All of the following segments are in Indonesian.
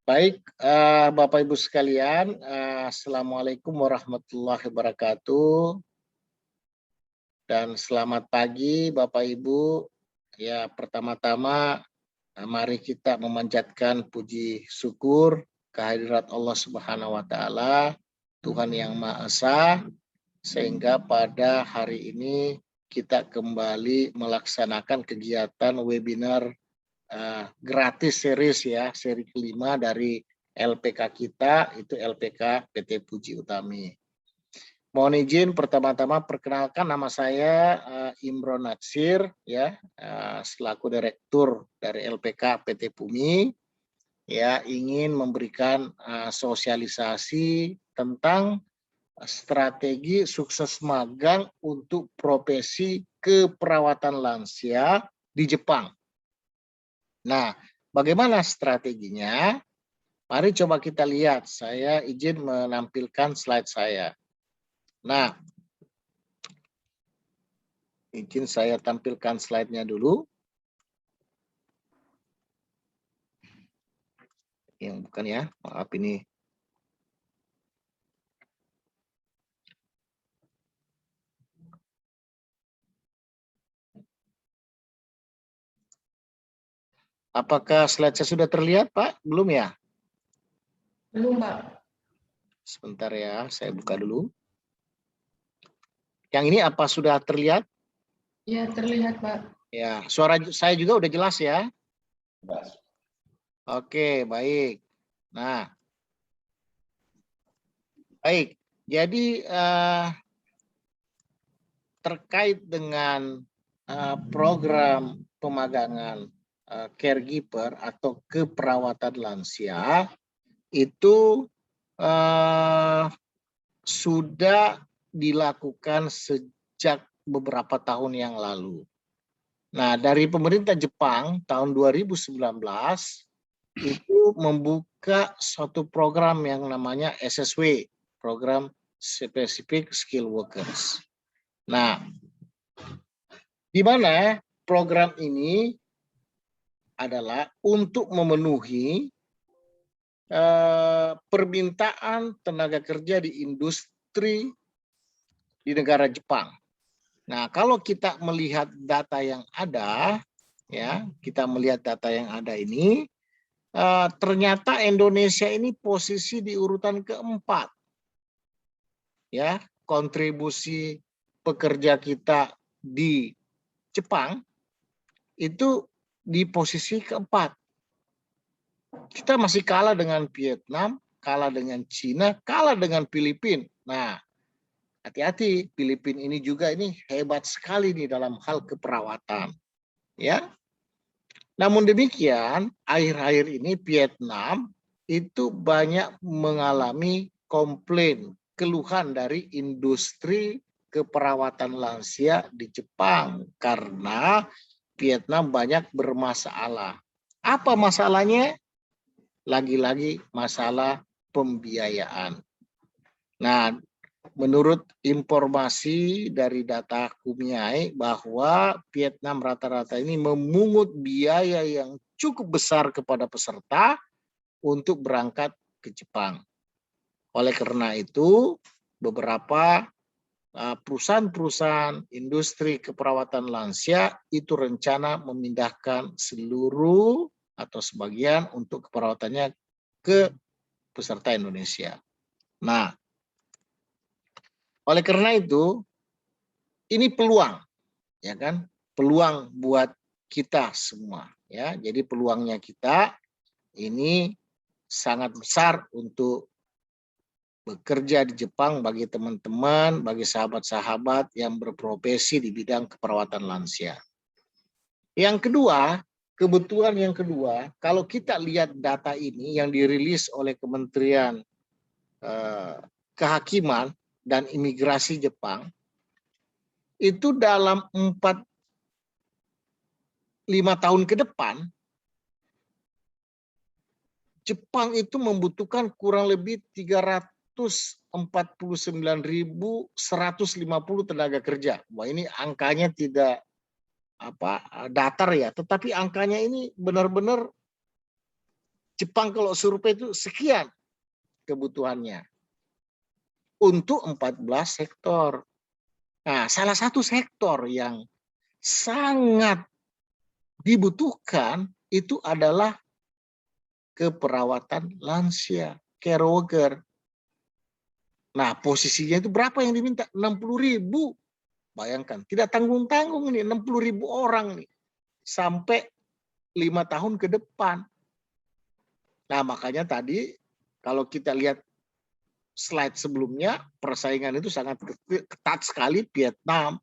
Baik, Bapak Ibu sekalian, Assalamualaikum warahmatullahi wabarakatuh. Dan selamat pagi Bapak Ibu. Ya, pertama-tama mari kita memanjatkan puji syukur kehadirat Allah Subhanahu wa taala, Tuhan yang Maha Esa, sehingga pada hari ini kita kembali melaksanakan kegiatan webinar gratis series ya, seri kelima dari LPK kita, itu LPK PT Puji Utami. Mohon izin pertama-tama perkenalkan nama saya Imron Natsir ya, selaku direktur dari LPK PT Pumi, ya, ingin memberikan sosialisasi tentang strategi sukses magang untuk profesi keperawatan lansia di Jepang. Nah, bagaimana strateginya? Mari coba kita lihat. Saya izin menampilkan slide saya. Nah, izin saya tampilkan slide-nya dulu. Yang bukan ya, maaf ini. Apakah slide saya sudah terlihat, Pak? Belum ya? Belum, Pak. Sebentar ya, saya buka dulu. Yang ini apa sudah terlihat? Ya, terlihat, Pak. Ya, suara saya juga udah jelas ya? Jelas. Oke, baik. Nah, baik. Jadi terkait dengan program pemagangan caregiver atau keperawatan lansia itu sudah dilakukan sejak beberapa tahun yang lalu. Nah, dari pemerintah Jepang tahun 2019 itu membuka suatu program yang namanya SSW, Program Specific Skill Workers. Nah, di mana program ini adalah untuk memenuhi permintaan tenaga kerja di industri di negara Jepang. Nah, kalau kita melihat data yang ada, ya, kita melihat data yang ada ini, ternyata Indonesia ini posisi di urutan keempat, ya, kontribusi pekerja kita di Jepang itu di posisi keempat. Kita masih kalah dengan Vietnam, kalah dengan Cina, kalah dengan Filipina. Nah, hati-hati, Filipina ini juga ini hebat sekali nih dalam hal keperawatan, ya. Namun demikian, akhir-akhir ini Vietnam itu banyak mengalami komplain, keluhan dari industri keperawatan lansia di Jepang karena Vietnam banyak bermasalah. Apa masalahnya? Lagi-lagi masalah pembiayaan. Nah, menurut informasi dari data Kumiai bahwa Vietnam rata-rata ini memungut biaya yang cukup besar kepada peserta untuk berangkat ke Jepang. Oleh karena itu, beberapa perusahaan-perusahaan industri keperawatan lansia itu rencana memindahkan seluruh atau sebagian untuk keperawatannya ke peserta Indonesia. Nah, oleh karena itu, ini peluang, ya kan? Peluang buat kita semua, ya. Jadi peluangnya kita ini sangat besar untuk bekerja di Jepang bagi teman-teman, bagi sahabat-sahabat yang berprofesi di bidang keperawatan lansia. Yang kedua, kebutuhan yang kedua, kalau kita lihat data ini yang dirilis oleh Kementerian Kehakiman dan Imigrasi Jepang, itu dalam 4-5 tahun ke depan, Jepang itu membutuhkan kurang lebih 349.150 tenaga kerja. Wah, ini angkanya tidak datar ya, tetapi angkanya ini benar-benar Jepang kalau survei itu sekian kebutuhannya untuk 14 sektor. Nah, salah satu sektor yang sangat dibutuhkan itu adalah keperawatan lansia, care worker. Nah, posisinya itu berapa yang diminta? 60.000. Bayangkan, tidak tanggung-tanggung nih 60.000 orang nih sampai 5 tahun ke depan. Nah, makanya tadi kalau kita lihat slide sebelumnya, persaingan itu sangat ketat sekali. Vietnam,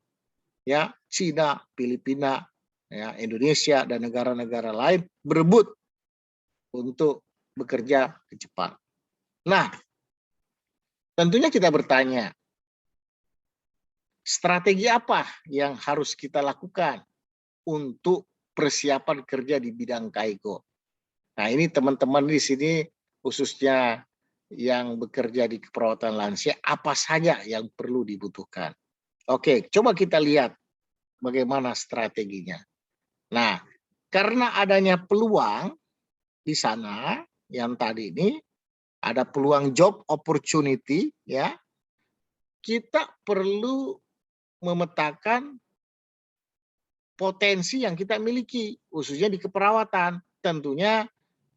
ya, Cina, Filipina, ya, Indonesia dan negara-negara lain berebut untuk bekerja ke Jepang. Nah, tentunya kita bertanya, strategi apa yang harus kita lakukan untuk persiapan kerja di bidang Kaigo? Nah, ini teman-teman di sini khususnya yang bekerja di keperawatan lansia, apa saja yang perlu dibutuhkan? Oke, coba kita lihat bagaimana strateginya. Nah, karena adanya peluang di sana yang tadi ini ada peluang job opportunity, ya, kita perlu memetakan potensi yang kita miliki, khususnya di keperawatan. Tentunya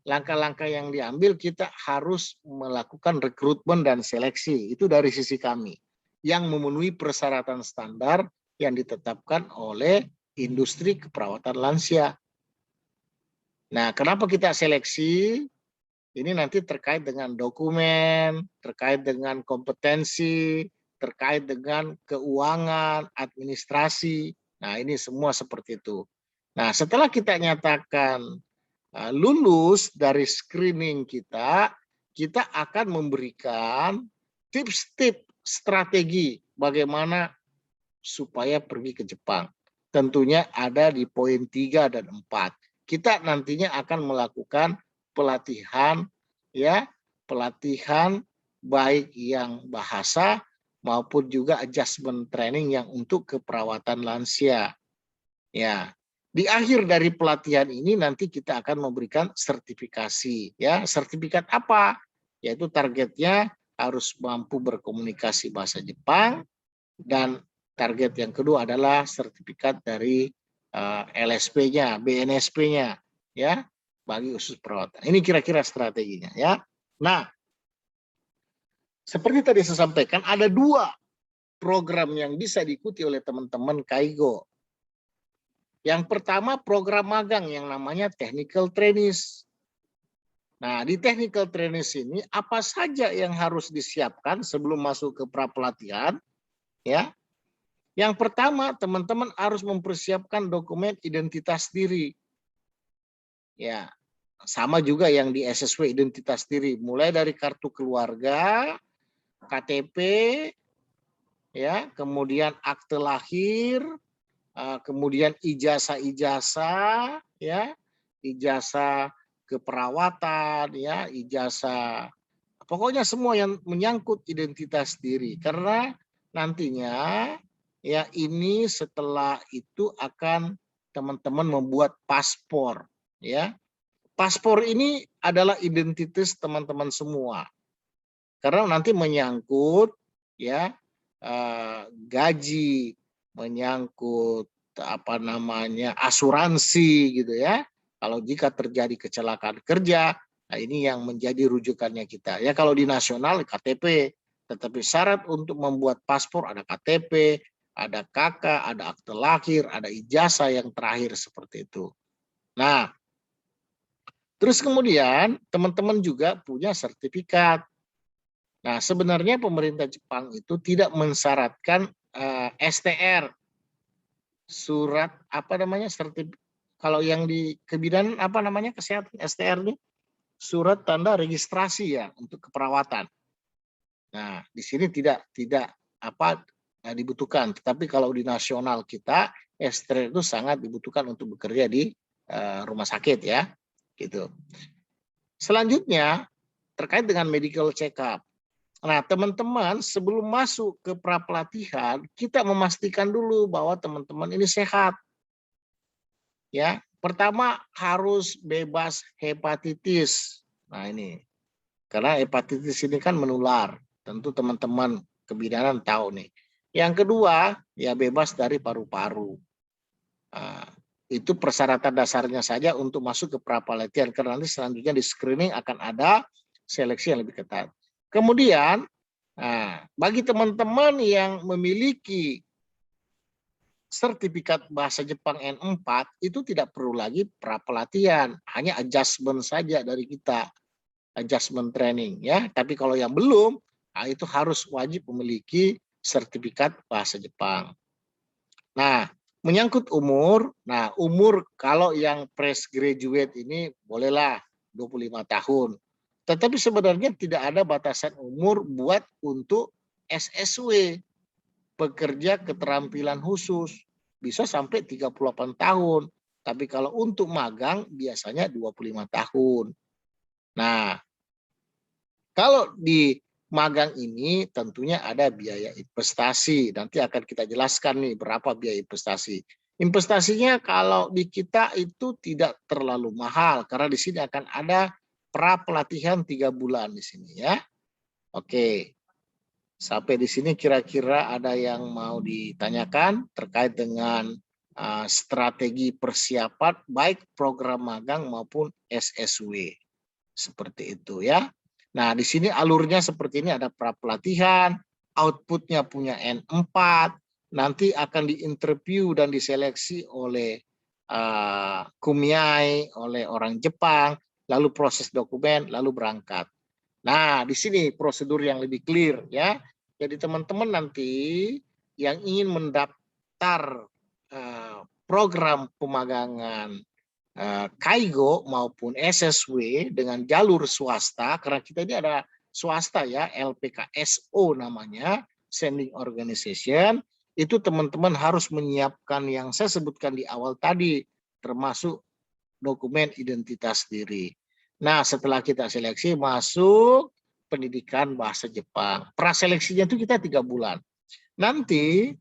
langkah-langkah yang diambil kita harus melakukan rekrutmen dan seleksi. Itu dari sisi kami yang memenuhi persyaratan standar yang ditetapkan oleh industri keperawatan lansia. Nah, kenapa kita seleksi? Ini nanti terkait dengan dokumen, terkait dengan kompetensi, terkait dengan keuangan, administrasi. Nah, ini semua seperti itu. Nah, setelah kita nyatakan lulus dari screening kita, kita akan memberikan tips-tips strategi bagaimana supaya pergi ke Jepang. Tentunya ada di poin 3 dan 4. Kita nantinya akan melakukan pelatihan, ya, pelatihan baik yang bahasa maupun juga adjustment training yang untuk keperawatan lansia. Ya, di akhir dari pelatihan ini nanti kita akan memberikan sertifikasi, ya. Sertifikat apa? Yaitu targetnya harus mampu berkomunikasi bahasa Jepang, dan target yang kedua adalah sertifikat dari LSP-nya, BNSP-nya, ya, bagi usus perawatan. Ini kira-kira strateginya, ya. Nah, seperti tadi saya sampaikan, ada 2 program yang bisa diikuti oleh teman-teman Kaigo. Yang pertama program magang yang namanya technical trainees. Nah, di technical trainees ini apa saja yang harus disiapkan sebelum masuk ke pra-pelatihan, ya? Yang pertama, teman-teman harus mempersiapkan dokumen identitas diri. Ya, sama juga yang di SSW identitas diri, mulai dari kartu keluarga, KTP, ya, kemudian akte lahir, kemudian ijazah-ijazah, ya, ijazah keperawatan, ya, ijazah, pokoknya semua yang menyangkut identitas diri. Karena nantinya, ya, ini setelah itu akan teman-teman membuat paspor, ya. Paspor ini adalah identitas teman-teman semua. Karena nanti menyangkut, ya, gaji, menyangkut apa namanya asuransi gitu, ya. Kalau jika terjadi kecelakaan kerja, nah ini yang menjadi rujukannya kita. Ya, kalau di nasional KTP, tetapi syarat untuk membuat paspor ada KTP, ada KK, ada akte lahir, ada ijazah yang terakhir seperti itu. Nah, terus kemudian teman-teman juga punya sertifikat. Nah, sebenarnya pemerintah Jepang itu tidak mensyaratkan STR, surat apa namanya, kalau yang di kebidanan apa namanya, kesehatan, STR ini surat tanda registrasi, ya, untuk keperawatan. Nah, di sini tidak apa dibutuhkan, tetapi kalau di nasional kita STR itu sangat dibutuhkan untuk bekerja di rumah sakit, ya, gitu. Selanjutnya terkait dengan medical check up. Nah, teman-teman, sebelum masuk ke pra-pelatihan, kita memastikan dulu bahwa teman-teman ini sehat. Ya, pertama harus bebas hepatitis. Nah ini, karena hepatitis ini kan menular. Tentu teman-teman kebidanan tahu nih. Yang kedua, ya bebas dari paru-paru. Nah, itu persyaratan dasarnya saja untuk masuk ke prapelatihan. Karena nanti selanjutnya di screening akan ada seleksi yang lebih ketat. Kemudian, nah, bagi teman-teman yang memiliki sertifikat bahasa Jepang N4 itu tidak perlu lagi prapelatihan, hanya adjustment saja dari kita, adjustment training ya. Tapi kalau yang belum, nah itu harus wajib memiliki sertifikat bahasa Jepang. Nah, menyangkut umur, nah umur kalau yang fresh graduate ini bolehlah 25 tahun. Tetapi sebenarnya tidak ada batasan umur buat untuk SSW, pekerja keterampilan khusus, bisa sampai 38 tahun. Tapi kalau untuk magang biasanya 25 tahun. Nah, kalau di magang ini tentunya ada biaya investasi. Nanti akan kita jelaskan nih berapa biaya investasi. Investasinya kalau di kita itu tidak terlalu mahal karena di sini akan ada pra pelatihan 3 bulan di sini ya. Oke. Sampai di sini kira-kira ada yang mau ditanyakan terkait dengan strategi persiapan baik program magang maupun SSW. Seperti itu ya. Nah, di sini alurnya seperti ini, ada pra pelatihan, outputnya punya N4, nanti akan diinterview dan diseleksi oleh kumiai, oleh orang Jepang, lalu proses dokumen, lalu berangkat. Nah, di sini prosedur yang lebih clear ya. Jadi teman-teman nanti yang ingin mendaftar program pemagangan Kaigo maupun SSW dengan jalur swasta, karena kita ini ada swasta ya, LPKSO namanya, Sending Organization, itu teman-teman harus menyiapkan yang saya sebutkan di awal tadi, termasuk dokumen identitas diri. Nah, setelah kita seleksi masuk pendidikan bahasa Jepang. Praseleksinya itu kita 3 bulan. Nanti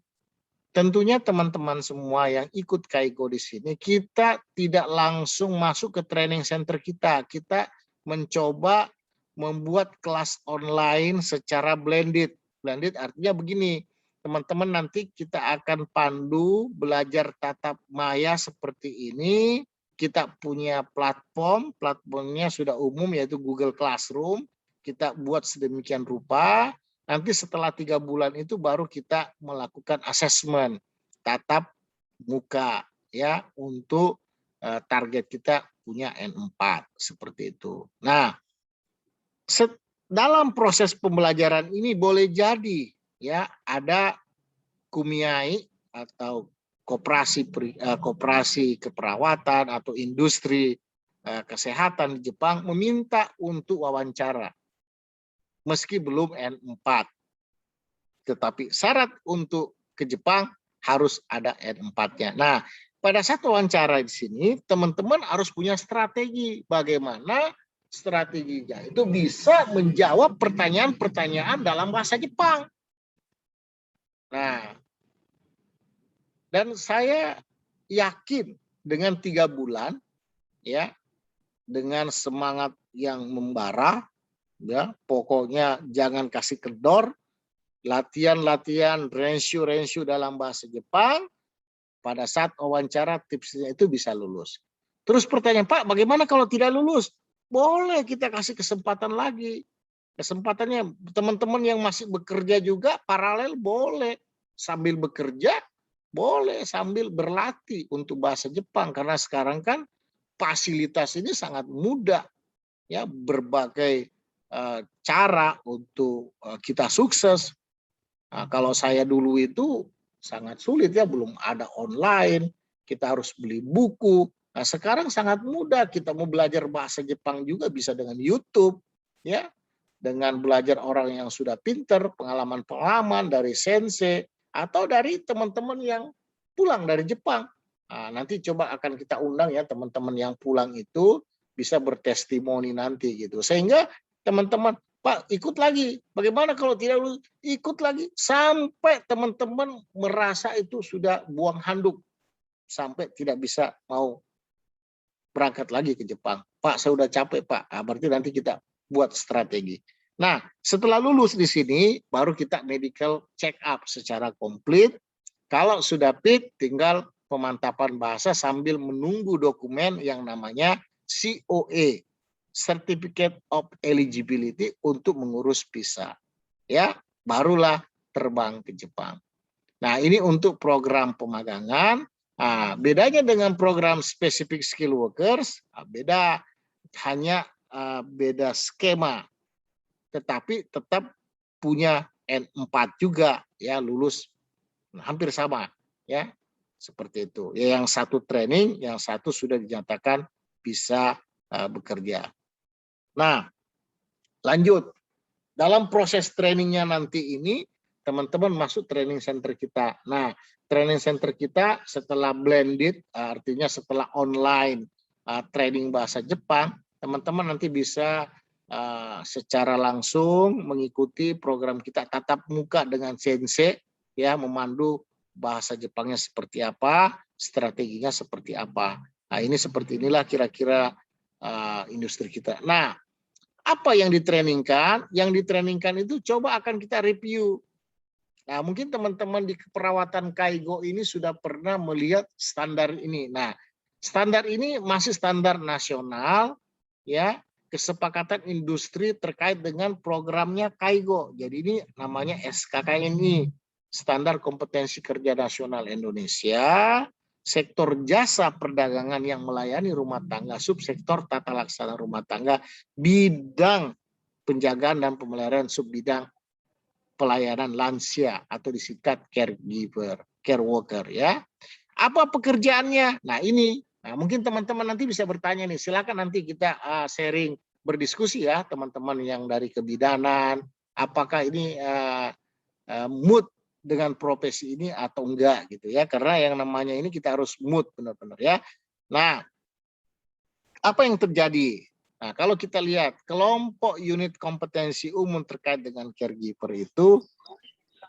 tentunya teman-teman semua yang ikut Kaigo di sini, kita tidak langsung masuk ke training center kita. Kita mencoba membuat kelas online secara blended. Blended artinya begini, teman-teman nanti kita akan pandu belajar tatap maya seperti ini. Kita punya platformnya sudah umum yaitu Google Classroom. Kita buat sedemikian rupa. Nanti setelah 3 bulan itu baru kita melakukan asesmen tatap muka ya untuk target kita punya N4 seperti itu. Nah, dalam proses pembelajaran ini boleh jadi ya ada kumiai atau koperasi keperawatan atau industri kesehatan di Jepang meminta untuk wawancara meski belum N4. Tetapi syarat untuk ke Jepang harus ada N4-nya. Nah, pada saat wawancara di sini teman-teman harus punya strategi bagaimana strateginya itu bisa menjawab pertanyaan-pertanyaan dalam bahasa Jepang. Nah, dan saya yakin dengan 3 bulan ya, dengan semangat yang membara ya, pokoknya jangan kasih kendor, latihan-latihan, renshu dalam bahasa Jepang, pada saat wawancara tipsnya itu bisa lulus. Terus pertanyaan, Pak, bagaimana kalau tidak lulus? Boleh kita kasih kesempatan lagi. Kesempatannya teman-teman yang masih bekerja juga paralel boleh sambil bekerja, boleh sambil berlatih untuk bahasa Jepang karena sekarang kan fasilitas ini sangat mudah ya, berbagai cara untuk kita sukses. Nah, kalau saya dulu itu sangat sulit ya, belum ada online, kita harus beli buku. Nah, sekarang sangat mudah, kita mau belajar bahasa Jepang juga bisa dengan YouTube ya. Dengan belajar orang yang sudah pinter, pengalaman-pengalaman dari sensei, atau dari teman-teman yang pulang dari Jepang. Nah, nanti coba akan kita undang ya teman-teman yang pulang itu bisa bertestimoni nanti gitu. Sehingga teman-teman, Pak ikut lagi, bagaimana kalau tidak ikut lagi, sampai teman-teman merasa itu sudah buang handuk, sampai tidak bisa mau berangkat lagi ke Jepang. Pak, saya udah capek, Pak. Nah, berarti nanti kita buat strategi. Nah, setelah lulus di sini, baru kita medical check up secara komplit. Kalau sudah fit, tinggal pemantapan bahasa sambil menunggu dokumen yang namanya COE, Certificate of Eligibility, untuk mengurus visa. Ya, barulah terbang ke Jepang. Nah, ini untuk program pemagangan. Nah, bedanya dengan program specific skill workers, beda, hanya beda skema, tetapi tetap punya N4 juga, ya, lulus hampir sama, ya, seperti itu. Ya, yang satu training, yang satu sudah dinyatakan bisa bekerja. Nah, lanjut. Dalam proses trainingnya nanti ini, teman-teman masuk training center kita. Nah, training center kita setelah blended, artinya setelah online training bahasa Jepang, teman-teman nanti bisa secara langsung mengikuti program kita tatap muka dengan sensei, ya, memandu bahasa Jepangnya seperti apa, strateginya seperti apa. Nah, ini seperti inilah kira-kira industri kita. Nah, apa yang ditrainingkan? Yang ditrainingkan itu coba akan kita review. Nah, mungkin teman-teman di keperawatan Kaigo ini sudah pernah melihat standar ini. Nah, standar ini masih standar nasional, ya, kesepakatan industri terkait dengan programnya Kaigo. Jadi ini namanya SKKNI, Standar Kompetensi Kerja Nasional Indonesia, sektor jasa perdagangan yang melayani rumah tangga, subsektor tata laksana rumah tangga, bidang penjagaan dan pemeliharaan, subbidang pelayanan lansia atau disingkat caregiver, care worker, ya. Apa pekerjaannya? Nah, ini. Nah, mungkin teman-teman nanti bisa bertanya nih. Silakan nanti kita sharing, berdiskusi ya, teman-teman yang dari kebidanan, apakah ini mood dengan profesi ini atau enggak gitu ya, karena yang namanya ini kita harus mood benar-benar ya. Nah, apa yang terjadi? Nah, kalau kita lihat kelompok unit kompetensi umum terkait dengan caregiver itu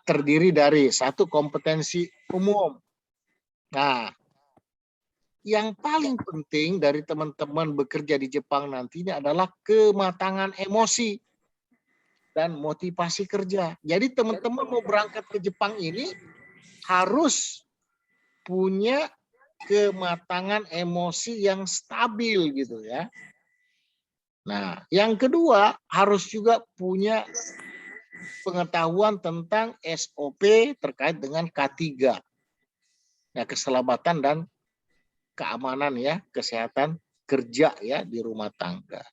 terdiri dari satu kompetensi umum. Nah, yang paling penting dari teman-teman bekerja di Jepang nantinya adalah kematangan emosi dan motivasi kerja. Jadi teman-teman mau berangkat ke Jepang ini harus punya kematangan emosi yang stabil gitu ya. Nah, yang kedua harus juga punya pengetahuan tentang SOP terkait dengan K3. Ya, keselamatan dan keamanan ya, kesehatan kerja ya di rumah tangga.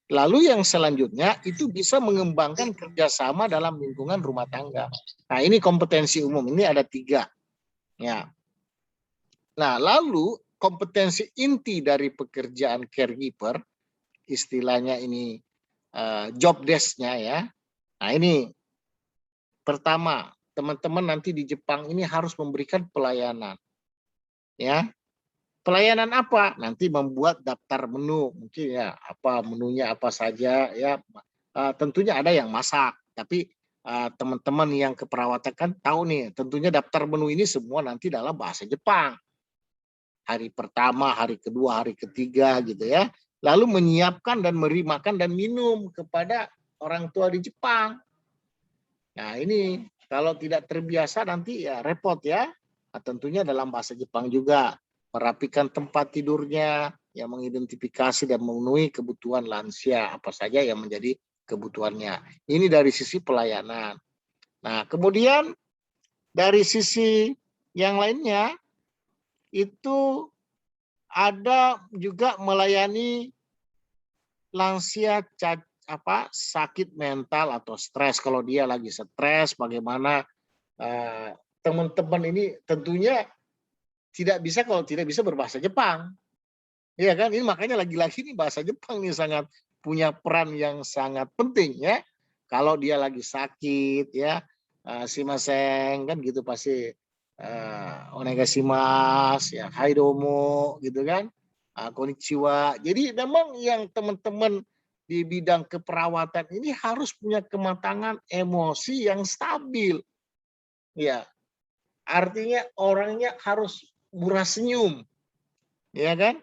Lalu yang selanjutnya itu bisa mengembangkan kerjasama dalam lingkungan rumah tangga. Nah, ini kompetensi umum, ini ada 3. Ya. Nah, lalu kompetensi inti dari pekerjaan caregiver, istilahnya ini job desk-nya ya. Nah, ini pertama, teman-teman nanti di Jepang ini harus memberikan pelayanan. Ya. Pelayanan apa? Nanti membuat daftar menu, mungkin ya, apa menunya apa saja ya. Tentunya ada yang masak, tapi teman-teman yang keperawatan kan tahu nih, tentunya daftar menu ini semua nanti dalam bahasa Jepang. Hari pertama, hari kedua, hari ketiga gitu ya. Lalu menyiapkan dan memberi makan dan minum kepada orang tua di Jepang. Nah, ini kalau tidak terbiasa nanti ya repot ya. Nah, tentunya dalam bahasa Jepang juga. Merapikan tempat tidurnya, yang mengidentifikasi dan memenuhi kebutuhan lansia, apa saja yang menjadi kebutuhannya. Ini dari sisi pelayanan. Nah, kemudian dari sisi yang lainnya, itu ada juga melayani lansia sakit mental atau stres. Kalau dia lagi stres, bagaimana teman-teman ini tentunya tidak bisa kalau tidak bisa berbahasa Jepang. Iya kan? Ini makanya lagi-lagi nih bahasa Jepang nih sangat punya peran yang sangat penting ya. Kalau dia lagi sakit ya, shimasen kan gitu pasti onegashimasu ya, hai domo gitu kan. Konnichiwa. Jadi memang yang teman-teman di bidang keperawatan ini harus punya kematangan emosi yang stabil. Ya. Artinya orangnya harus murah senyum. Ya kan?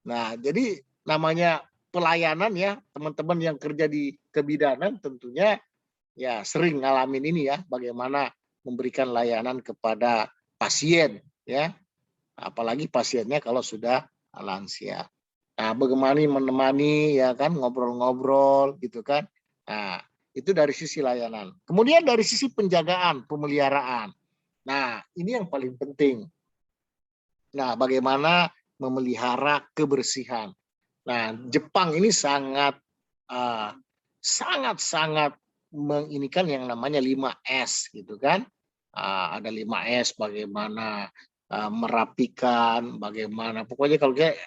Nah, jadi namanya pelayanan ya, teman-teman yang kerja di kebidanan tentunya ya sering ngalamin ini ya, bagaimana memberikan layanan kepada pasien ya, apalagi pasiennya kalau sudah lansia. Nah, bagaimana menemani ya kan, ngobrol-ngobrol gitu kan. Nah, itu dari sisi layanan. Kemudian dari sisi penjagaan, pemeliharaan. Nah, ini yang paling penting. Nah, bagaimana memelihara kebersihan. Nah, Jepang ini sangat menginikan yang namanya 5S gitu kan. Ada 5S bagaimana merapikan, bagaimana pokoknya kalau kayak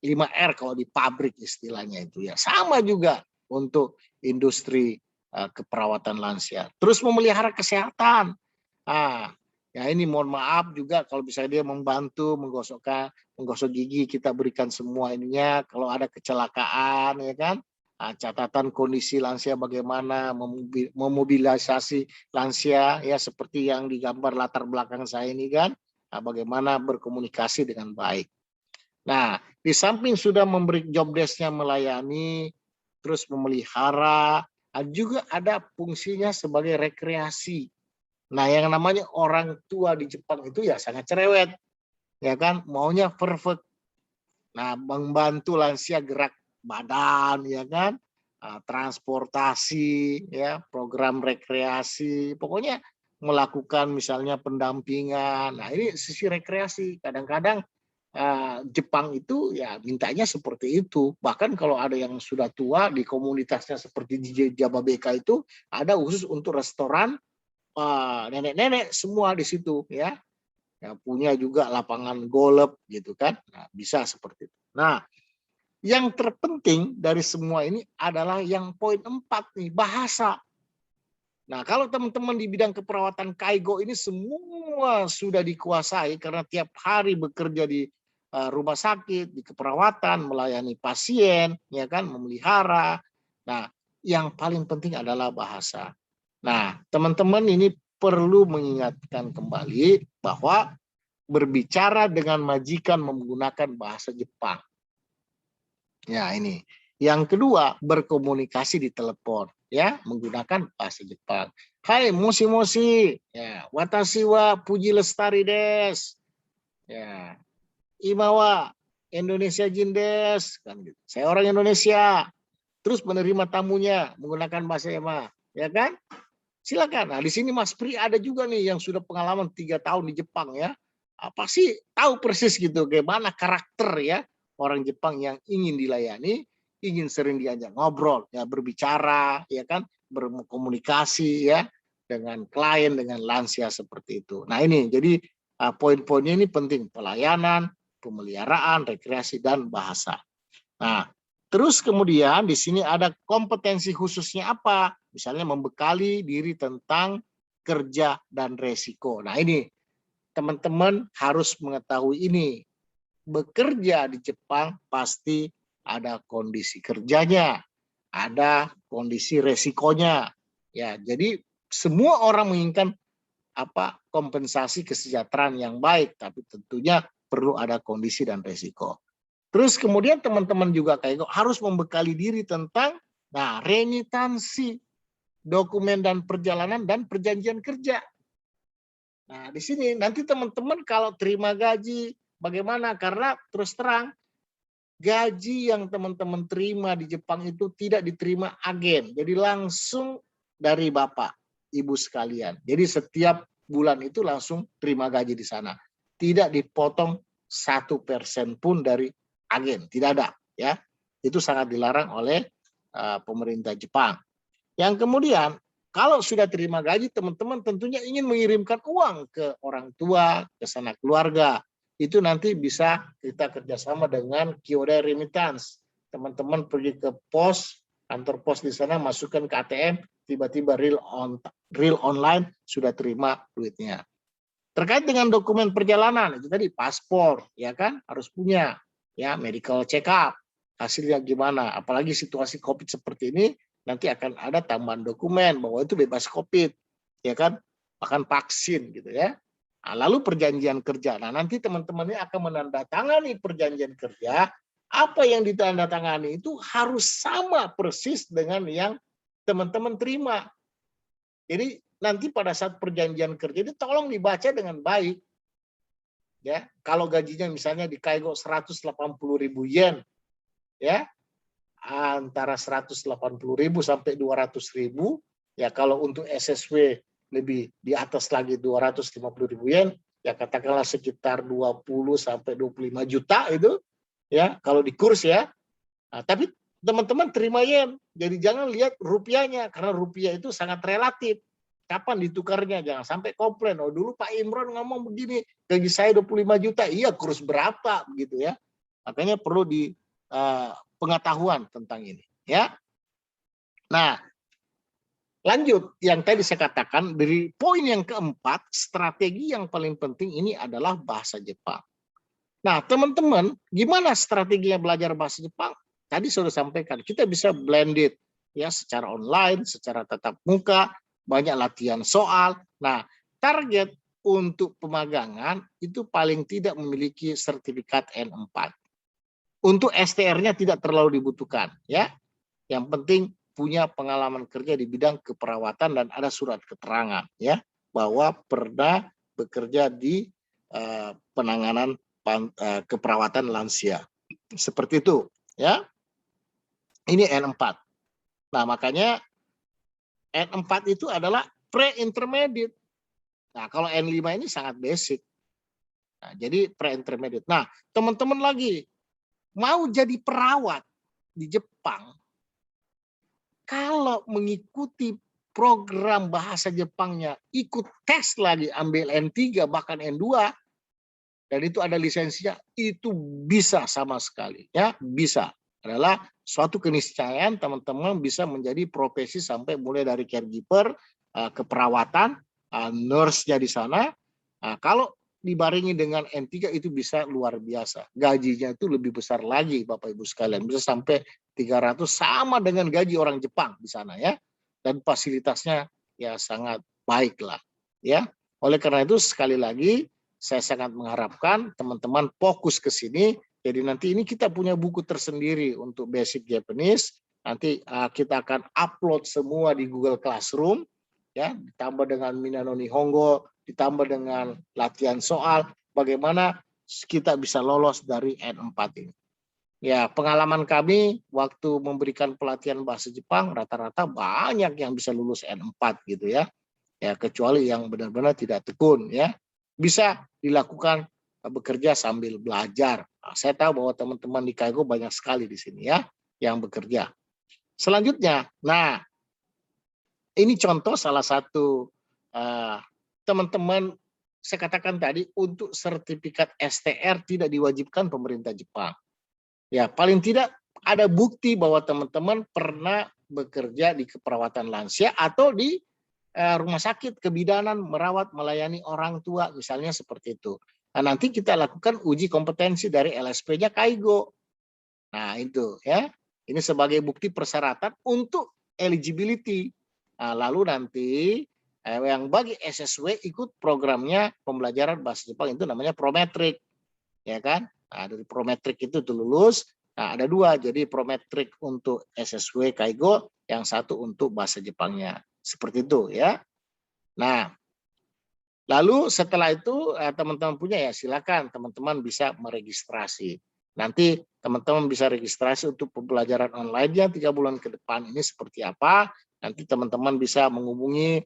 5R kalau di pabrik istilahnya itu ya. Sama juga untuk industri keperawatan lansia. Terus memelihara kesehatan. Ah, ya ini mohon maaf juga kalau misalnya dia membantu menggosok gigi, kita berikan semua ininya. Kalau ada kecelakaan ya kan, catatan kondisi lansia bagaimana, memobilisasi lansia ya seperti yang digambar latar belakang saya ini kan, bagaimana berkomunikasi dengan baik. Nah, di samping sudah memberi job desk-nya melayani, terus memelihara, juga ada fungsinya sebagai rekreasi. Nah, yang namanya orang tua di Jepang itu ya sangat cerewet, ya kan, maunya perfect. Nah, membantu lansia gerak badan, ya kan, transportasi, ya, program rekreasi, pokoknya melakukan misalnya pendampingan. Nah, ini sisi rekreasi. Kadang-kadang Jepang itu ya mintanya seperti itu. Bahkan kalau ada yang sudah tua di komunitasnya seperti di Jababeka itu ada khusus untuk restoran nenek-nenek semua di situ ya. Ya punya juga lapangan golf gitu kan. Nah, bisa seperti itu. Nah, yang terpenting dari semua ini adalah yang poin 4 nih, bahasa. Nah, kalau teman-teman di bidang keperawatan Kaigo ini semua sudah dikuasai karena tiap hari bekerja di rumah sakit, di keperawatan, melayani pasien, ya kan, memelihara. Nah, yang paling penting adalah bahasa. Nah, teman-teman ini perlu mengingatkan kembali bahwa berbicara dengan majikan menggunakan bahasa Jepang. Ya, ini. Yang kedua, berkomunikasi di telepon, ya, menggunakan bahasa Jepang. Hai, moshi-moshi. Ya, watashi wa Puji Lestari des. Ya, imawa Indonesia Jin des. Kan gitu. Saya orang Indonesia. Terus menerima tamunya menggunakan bahasa Ema, ya kan? Silakan. Nah, di sini Mas Pri ada juga nih yang sudah pengalaman 3 tahun di Jepang ya. Pasti tahu persis gitu bagaimana karakter ya orang Jepang yang ingin dilayani, ingin sering diajak ngobrol, ya berbicara, ya kan, berkomunikasi ya dengan klien, dengan lansia seperti itu. Nah, ini jadi poin-poinnya ini penting, pelayanan, pemeliharaan, rekreasi dan bahasa. Nah, terus kemudian di sini ada kompetensi khususnya apa? Misalnya membekali diri tentang kerja dan resiko. Nah, ini teman-teman harus mengetahui ini. Bekerja di Jepang pasti ada kondisi kerjanya, ada kondisi resikonya. Ya, jadi semua orang menginginkan kompensasi kesejahteraan yang baik, tapi tentunya perlu ada kondisi dan resiko. Terus kemudian teman-teman juga kayak harus membekali diri tentang remitansi, dokumen dan perjalanan dan perjanjian kerja. Nah, di sini nanti teman-teman kalau terima gaji bagaimana? Karena terus terang gaji yang teman-teman terima di Jepang itu tidak diterima agen. Jadi langsung dari Bapak, Ibu sekalian. Jadi setiap bulan itu langsung terima gaji di sana. Tidak dipotong 1% pun dari agen, tidak ada ya. Itu sangat dilarang oleh pemerintah Jepang. Yang kemudian kalau sudah terima gaji, teman-teman tentunya ingin mengirimkan uang ke orang tua, ke sanak keluarga. Itu nanti bisa kita kerjasama dengan Kyodai Remittance. Teman-teman pergi ke pos, kantor pos di sana, masukkan ke ATM, tiba-tiba real online sudah terima duitnya. Terkait dengan dokumen perjalanan, itu tadi paspor, ya kan, harus punya, ya, medical check up, hasilnya gimana. Apalagi situasi COVID seperti ini, nanti akan ada tambahan dokumen bahwa itu bebas COVID, ya kan, bahkan vaksin gitu ya. Nah, lalu perjanjian kerja. Nah, nanti teman-teman ini akan menandatangani perjanjian kerja apa yang ditandatangani itu harus sama persis dengan yang teman-teman terima. Jadi nanti pada saat perjanjian kerja itu tolong dibaca dengan baik. Ya, kalau gajinya misalnya di Kaigo 180.000 yen, ya, antara 180.000 sampai 200.000, ya kalau untuk SSW lebih di atas lagi 250.000 yen, ya katakanlah sekitar 20 sampai 25 juta itu, ya kalau di kurs ya. Nah, tapi teman-teman terima yen, jadi jangan lihat rupiahnya karena rupiah itu sangat relatif. Kapan ditukarnya? Jangan sampai komplain. Oh dulu Pak Imron ngomong begini, gaji saya 25 juta. Iya, kurs berapa begitu ya. Makanya perlu di pengetahuan tentang ini ya. Nah, lanjut yang tadi saya katakan dari poin yang keempat, strategi yang paling penting ini adalah bahasa Jepang. Nah, teman-teman, gimana strateginya belajar bahasa Jepang? Tadi sudah sampaikan, kita bisa blended ya secara online, secara tatap muka, banyak latihan soal. Nah, target untuk pemagangan itu paling tidak memiliki sertifikat N4. Untuk STR-nya tidak terlalu dibutuhkan ya. Yang penting punya pengalaman kerja di bidang keperawatan dan ada surat keterangan ya bahwa pernah bekerja di penanganan keperawatan lansia. Seperti itu ya. Ini N4. Nah, makanya N4 itu adalah pre-intermediate. Nah, kalau N5 ini sangat basic. Nah, jadi pre-intermediate. Nah, teman-teman lagi mau jadi perawat di Jepang, kalau mengikuti program bahasa Jepangnya, ikut tes lagi, ambil N3 bahkan N2, dan itu ada lisensinya, itu bisa sama sekali. Ya, bisa. Adalah suatu keniscayaan teman-teman bisa menjadi profesi sampai mulai dari caregiver, keperawatan, nurse-nya di sana. Kalau dibarengi dengan N3 itu bisa luar biasa. Gajinya itu lebih besar lagi Bapak Ibu sekalian. Bisa sampai 300 sama dengan gaji orang Jepang di sana ya. Dan fasilitasnya ya sangat baik lah. Ya. Oleh karena itu sekali lagi saya sangat mengharapkan teman-teman fokus ke sini. Jadi nanti ini kita punya buku tersendiri untuk basic Japanese. Nanti kita akan upload semua di Google Classroom. Ya, ditambah dengan Minano Nihongo, ditambah dengan latihan soal, bagaimana kita bisa lolos dari N4 ini. Ya, pengalaman kami waktu memberikan pelatihan bahasa Jepang, rata-rata banyak yang bisa lulus N4 gitu ya. Ya, kecuali yang benar-benar tidak tekun ya. Bisa dilakukan bekerja sambil belajar. Nah, saya tahu bahwa teman-teman di Kaigo banyak sekali di sini ya yang bekerja. Selanjutnya, nah ini contoh salah satu teman-teman saya katakan tadi untuk sertifikat STR tidak diwajibkan pemerintah Jepang. Ya, paling tidak ada bukti bahwa teman-teman pernah bekerja di keperawatan lansia atau di rumah sakit kebidanan merawat melayani orang tua misalnya seperti itu. Nah, nanti kita lakukan uji kompetensi dari LSP-nya Kaigo. Nah, itu ya. Ini sebagai bukti persyaratan untuk eligibility. Nah, lalu nanti yang bagi SSW ikut programnya pembelajaran bahasa Jepang itu namanya Prometric. Ya kan? Nah, dari Prometric itu lulus. Nah, ada dua. Jadi Prometric untuk SSW Kaigo, yang satu untuk bahasa Jepangnya. Seperti itu ya. Nah, lalu setelah itu teman-teman punya ya silakan teman-teman bisa meregistrasi. Nanti teman-teman bisa registrasi untuk pembelajaran online-nya 3 bulan ke depan ini seperti apa. Nanti teman-teman bisa menghubungi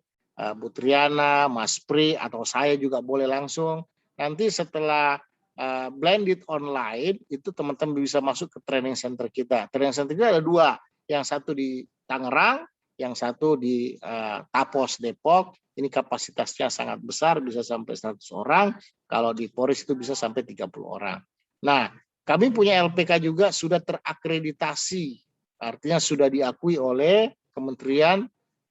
Bu Triana, Mas Pri, atau saya juga boleh langsung. Nanti setelah blended online itu teman-teman bisa masuk ke training center kita. Training center kita ada dua. Yang satu di Tangerang, yang satu di Tapos Depok. Ini kapasitasnya sangat besar, bisa sampai 100 orang. Kalau di Poris itu bisa sampai 30 orang. Nah, kami punya LPK juga sudah terakreditasi. Artinya sudah diakui oleh Kementerian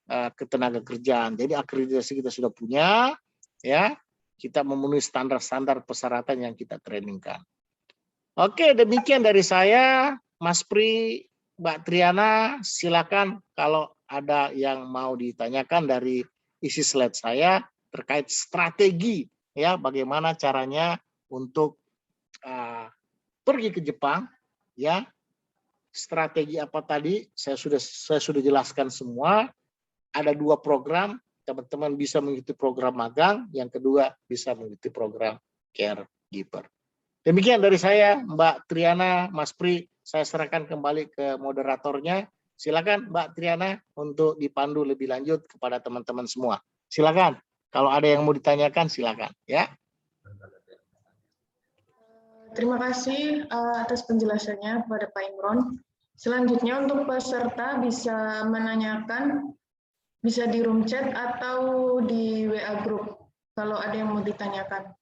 Ketenagakerjaan. Jadi akreditasi kita sudah punya, ya. Kita memenuhi standar-standar persyaratan yang kita trainingkan. Oke, demikian dari saya, Mas Pri, Mbak Triana, silakan kalau ada yang mau ditanyakan dari isi slide saya terkait strategi ya bagaimana caranya untuk pergi ke Jepang ya. Strategi apa tadi? Saya sudah jelaskan semua. Ada 2 program, teman-teman bisa mengikuti program magang, yang kedua bisa mengikuti program caregiver. Demikian dari saya, Mbak Triana, Mas Pri, saya serahkan kembali ke moderatornya. Silakan Mbak Triana untuk dipandu lebih lanjut kepada teman-teman semua. Silakan. Kalau ada yang mau ditanyakan, silakan ya. Terima kasih atas penjelasannya kepada Pak Imron. Selanjutnya untuk peserta bisa menanyakan, bisa di room chat atau di WA group kalau ada yang mau ditanyakan.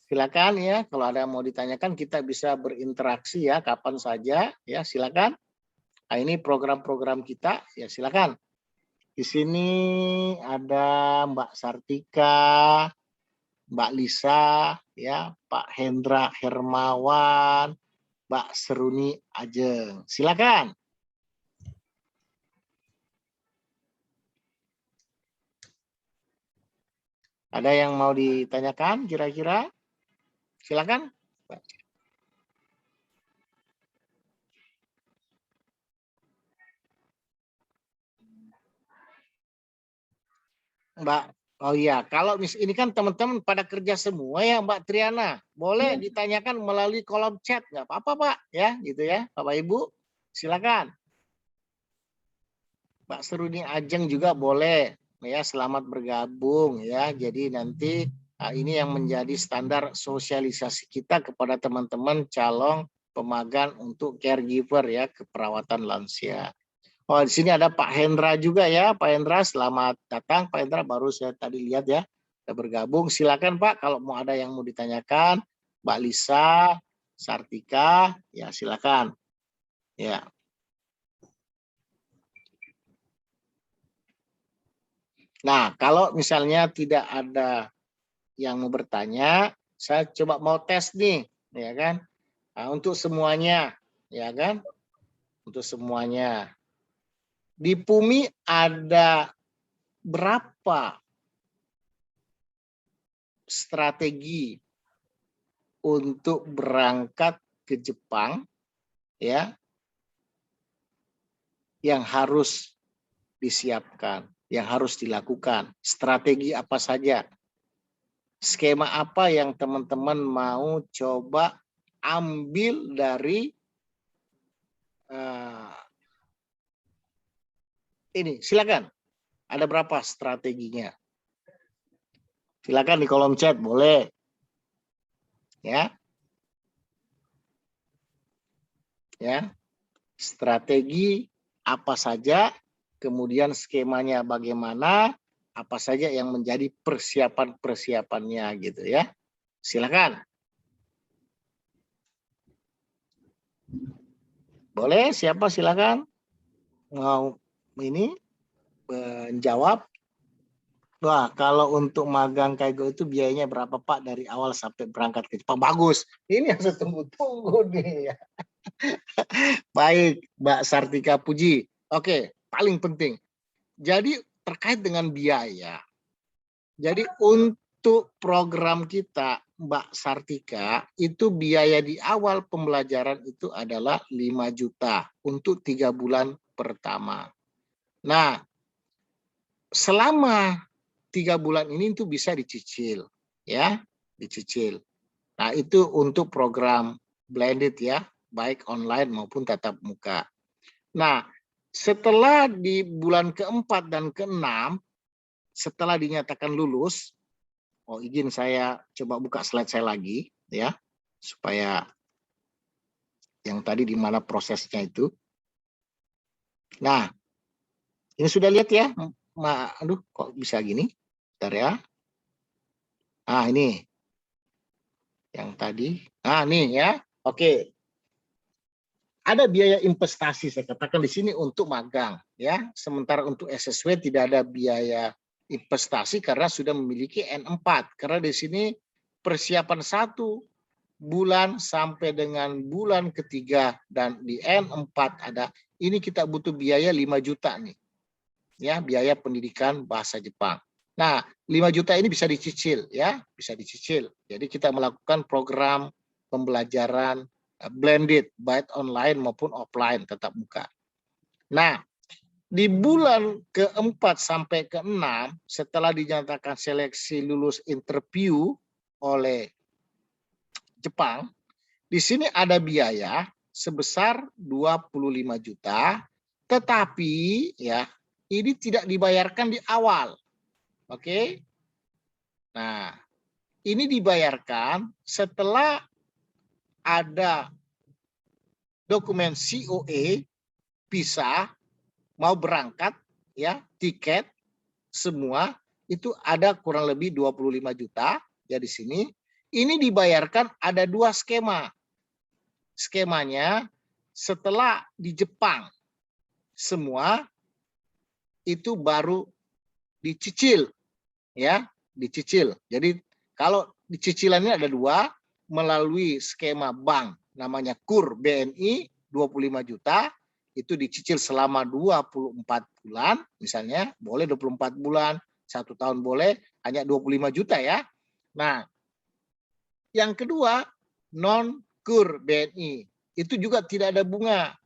Silakan ya, kalau ada yang mau ditanyakan kita bisa berinteraksi ya kapan saja ya, silakan. Nah, ini program-program kita ya, silakan. Di sini ada Mbak Sartika, Mbak Lisa, ya, Pak Hendra Hermawan, Mbak Seruni Ajeng. Silakan. Ada yang mau ditanyakan kira-kira? Silakan. Mbak, oh iya, kalau ini kan teman-teman pada kerja semua ya Mbak Triana, boleh ditanyakan melalui kolom chat, nggak apa-apa Pak, ya gitu ya, Bapak Ibu, silakan. Mbak Seruni Ajeng juga boleh, ya selamat bergabung ya. Jadi nanti ini yang menjadi standar sosialisasi kita kepada teman-teman calon pemagang untuk caregiver ya, keperawatan lansia. Oh, di sini ada Pak Hendra juga ya. Pak Hendra, selamat datang. Pak Hendra baru saya tadi lihat ya, sudah bergabung. Silakan Pak, kalau mau ada yang mau ditanyakan. Mbak Lisa, Sartika, ya silakan. Ya. Nah, kalau misalnya tidak ada yang mau bertanya, saya coba mau tes nih, ya kan? Nah, untuk semuanya, ya kan? Untuk semuanya. Di PUMI ada berapa strategi untuk berangkat ke Jepang ya yang harus disiapkan, yang harus dilakukan? Strategi apa saja? Skema apa yang teman-teman mau coba ambil dari ini? Silakan. Ada berapa strateginya? Silakan di kolom chat, boleh. Ya. Ya. Strategi apa saja, kemudian skemanya bagaimana, apa saja yang menjadi persiapan-persiapannya gitu ya. Silakan. Boleh, siapa silakan mau ini menjawab. Wah, kalau untuk magang Kaigo itu biayanya berapa Pak dari awal sampai berangkat ke Jepang? Bagus. Ini yang saya tunggu-tunggu nih ya. Baik, Mbak Sartika Puji. Oke, paling penting. Jadi terkait dengan biaya. Jadi untuk program kita, Mbak Sartika, itu biaya di awal pembelajaran itu adalah 5 juta untuk 3 bulan pertama. Nah, selama 3 bulan ini itu bisa dicicil, ya, dicicil. Nah, itu untuk program blended ya, baik online maupun tatap muka. Nah, setelah di bulan keempat dan keenam, setelah dinyatakan lulus, oh izin saya coba buka slide saya lagi, ya, supaya yang tadi di mana prosesnya itu. Nah, ini sudah lihat ya, aduh kok bisa gini? Bentar ya. Ah, ini yang tadi. Nah, nih ya. Oke. Ada biaya investasi saya katakan di sini untuk magang ya. Sementara untuk SSW tidak ada biaya investasi karena sudah memiliki N4. Karena di sini persiapan 1 bulan sampai dengan bulan ketiga dan di N4 ada, ini kita butuh biaya 5 juta nih. Ya, biaya pendidikan bahasa Jepang. Nah, 5 juta ini bisa dicicil ya, bisa dicicil. Jadi kita melakukan program pembelajaran blended, baik online maupun offline, tetap muka. Nah, di bulan ke-4 sampai ke-6, setelah dinyatakan seleksi lulus interview oleh Jepang, di sini ada biaya sebesar 25 juta, tetapi ya ini tidak dibayarkan di awal. Oke. Nah, ini dibayarkan setelah ada dokumen COE, visa, mau berangkat, ya, tiket, semua itu ada kurang lebih 25 juta ya di sini. Ini dibayarkan ada 2 skema. Skemanya setelah di Jepang semua itu baru dicicil, ya, dicicil. Jadi kalau dicicilannya ada 2 melalui skema bank namanya KUR BNI 25 juta, itu dicicil selama 24 bulan, misalnya boleh 24 bulan, 1 tahun boleh, hanya 25 juta ya. Nah, yang kedua non KUR BNI, itu juga tidak ada bunga.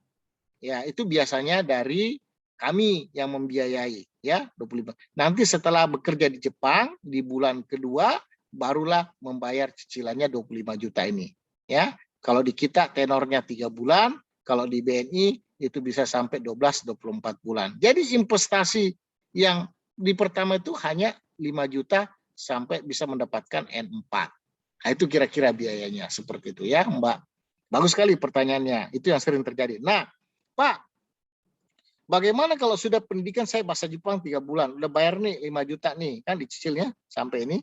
Ya, itu biasanya dari kami yang membiayai ya 25. Nanti setelah bekerja di Jepang di bulan kedua barulah membayar cicilannya 25 juta ini ya. Kalau di kita tenornya 3 bulan, kalau di BNI itu bisa sampai 12-24 bulan. Jadi investasi yang di pertama itu hanya 5 juta sampai bisa mendapatkan N4. Nah, itu kira-kira biayanya seperti itu ya, Mbak. Bagus sekali pertanyaannya. Itu yang sering terjadi. Nah, Pak, bagaimana kalau sudah pendidikan saya bahasa Jepang 3 bulan, udah bayar nih 5 juta nih, kan dicicilnya sampai ini.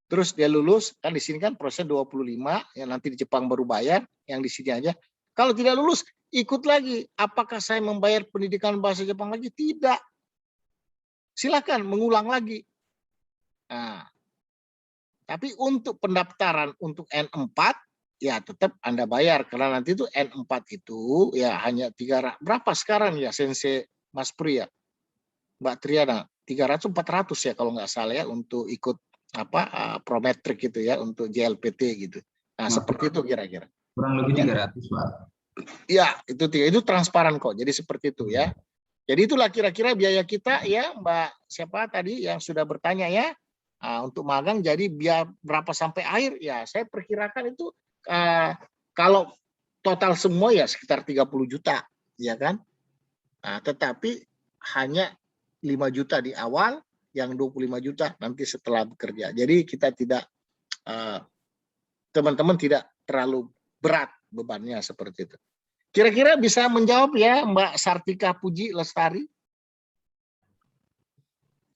Terus dia lulus, kan di sini kan proses 25, yang nanti di Jepang baru bayar, yang di sini aja. Kalau tidak lulus, ikut lagi. Apakah saya membayar pendidikan bahasa Jepang lagi? Tidak. Silakan mengulang lagi. Nah, tapi untuk pendaftaran untuk N4, ya tetap Anda bayar. Karena nanti itu N4 itu ya hanya 300. Berapa sekarang ya, Sensei Mas Pri ya? Mbak Triana, 300-400 ya kalau nggak salah ya untuk ikut prometrik gitu ya, untuk JLPT gitu. Nah, seperti itu kira-kira. Kurang lebih 300, Pak. Ya, itu transparan kok. Jadi seperti itu ya. Jadi itulah kira-kira biaya kita ya, Mbak siapa tadi yang sudah bertanya ya. Untuk magang jadi biaya berapa sampai akhir ya, saya perkirakan itu kalau total semua ya sekitar 30 juta, ya kan? Nah, tetapi hanya 5 juta di awal, yang 25 juta nanti setelah bekerja. Jadi kita tidak, teman-teman tidak terlalu berat bebannya seperti itu. Kira-kira bisa menjawab ya Mbak Sartika Puji Lestari?